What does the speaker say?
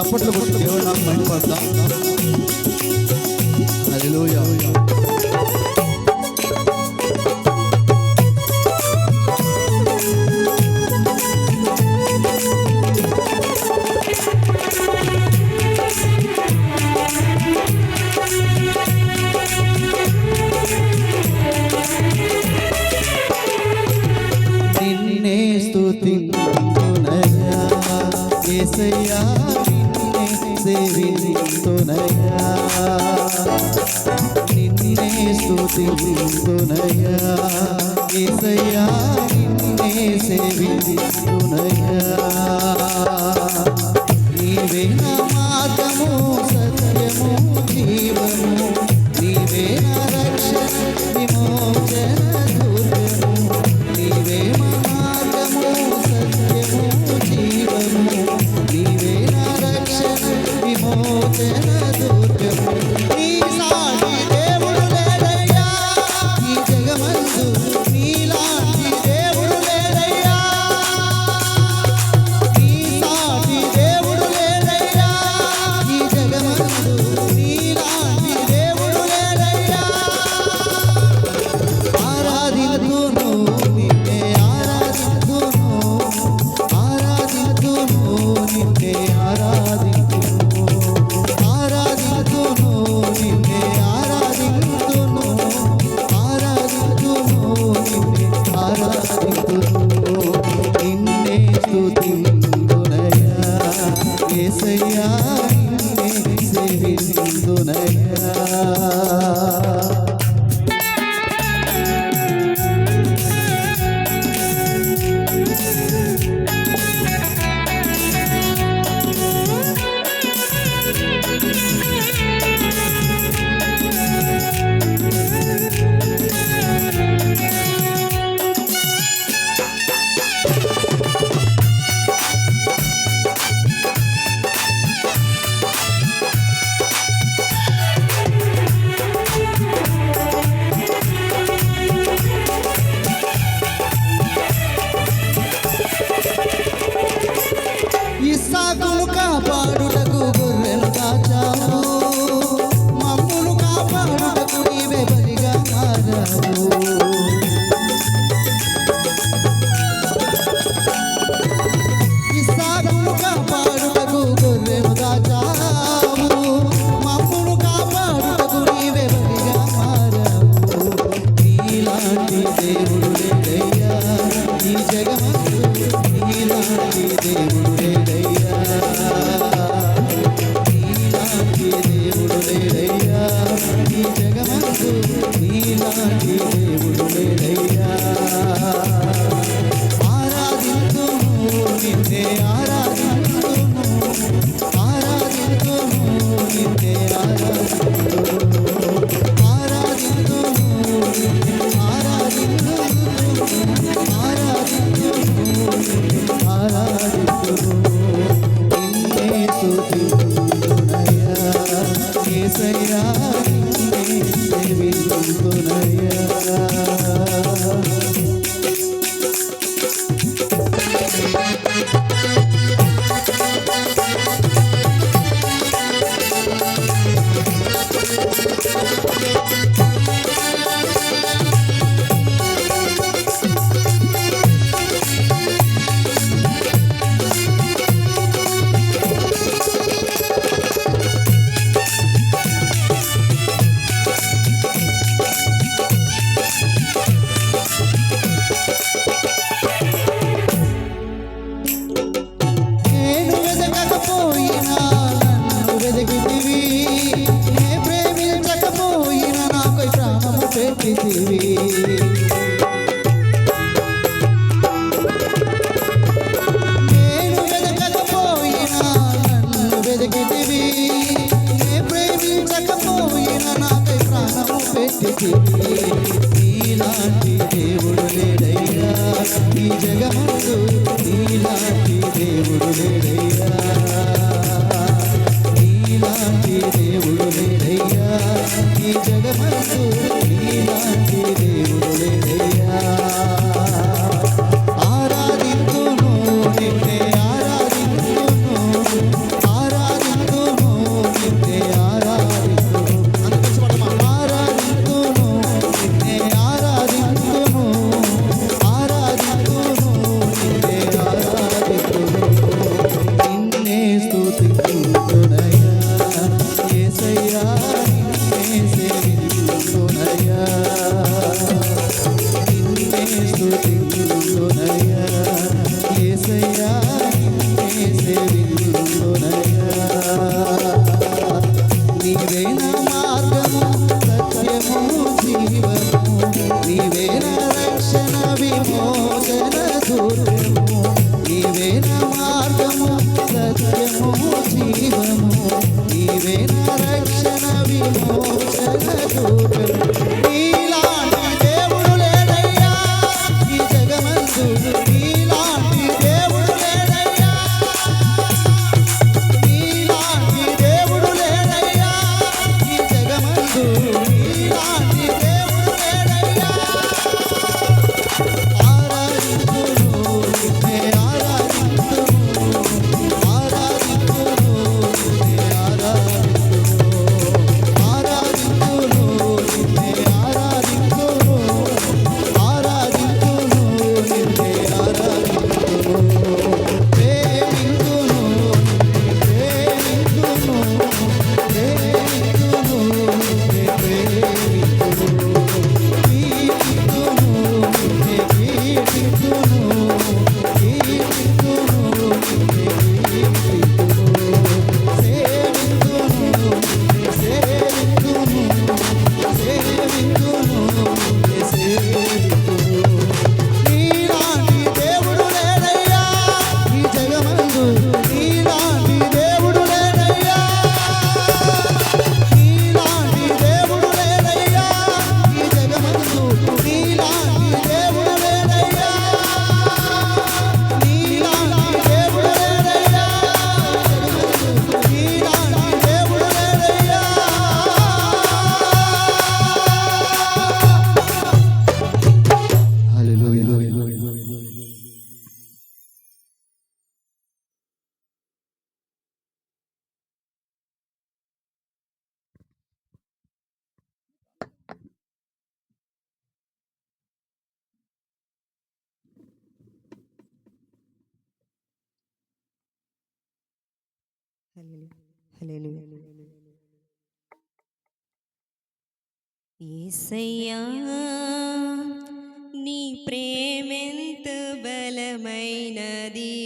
చప్పట్లు కొట్టి దేవుడు నాకు మండిపడతాం. హల్లెలూయా. నిన్నే స్తుతింతునయ్యా యేసయ్యా, నిన్నే సేవింతునయ్యా, నిన్నే స్తుతింతునయ్యా యేసయ్యా, నిన్నే సేవింతునయ్యా. నీవే నా మార్గము సత్యము జీవము, నీవే నా రక్షణ విమోచన దుర్గము, నీవే మా మార్గము సత్యము జీవము, నీవే నా రక్షణ విమోచన దుర్గము. నీ సాటి దేవుడు లేడయ్యా ఈ జగమందు, నీలాంటి దేవుడు లేడయ్యా, నీ సాటి దేవుడు లేడయ్యా ఈ జగమందు, నీలాంటి దేవుడు లేడయ్యా. ఆరాధింతును నిన్నే ఆరాధింతును, ఆరాధింతును నిన్నే ఆరాధింతును, ఆరాధింతును నిన్నే ఆరాధింతును, ఆరాధింతును నిన్నే ఆరాధింతును. నిన్నే స్తుతింతునయ్యా యేసయ్యా, నిన్నే సేవింతునయ్యా. ఇస్సాకును కాపాడుటకు గొర్రెలు కాచావు, మమ్మును కాపాడుటకు నీవే బలిగా మారావు. ఇస్సాకును కాపాడుటకు గొర్రెలు కాచావు, మమ్మును కాపాడుటకు నీవే బలిగా మారావు. నీలాంటి దేవుడు లేడయ్యా ఈ జగమందు, నీలాంటి దేవుడు లేడయ్యా, నీలాంటి దేవుడు లేడయ్యా ఈ జగమందు, నీలాంటి దేవుడు లేడయ్యా. ఆరాధింతును నిన్నే ఆరాధింతును, ఆరాధింతును నిన్నే ఆరాధింతును, ఆరాధింతును నిన్నే ఆరాధింతును, ఆరాధింతును ఆరాధింతును. నిన్నే స్తుతింతునయ్యా యేసయ్యా, నిన్నే సేవింతునయ్యా. నేను వెదకకపోయినా నన్ను వెదకితివి, నే ప్రేమించకపోయినా నాకై ప్రాణము పెట్టితివి. నేను వెదకకపోయినా నన్ను వెదకితివి, నే ప్రేమించకపోయినా నాకై ప్రాణము పెట్టితివి. నీలాంటి దేవుడు లేడయ్యా ఈ జగమందు, నీలాంటి దేవుడు లేడయ్యా, నీలాంటి దేవుడు లేడయ్యా ఈ జగమందు, నీలాంటి దేవుడు లేడయ్యా. ఆరాధింతును నిన్నే ఆరాధింతును, ఆరాధింతును యేసయ్యా నీ ప్రేమెంత బలమైనది,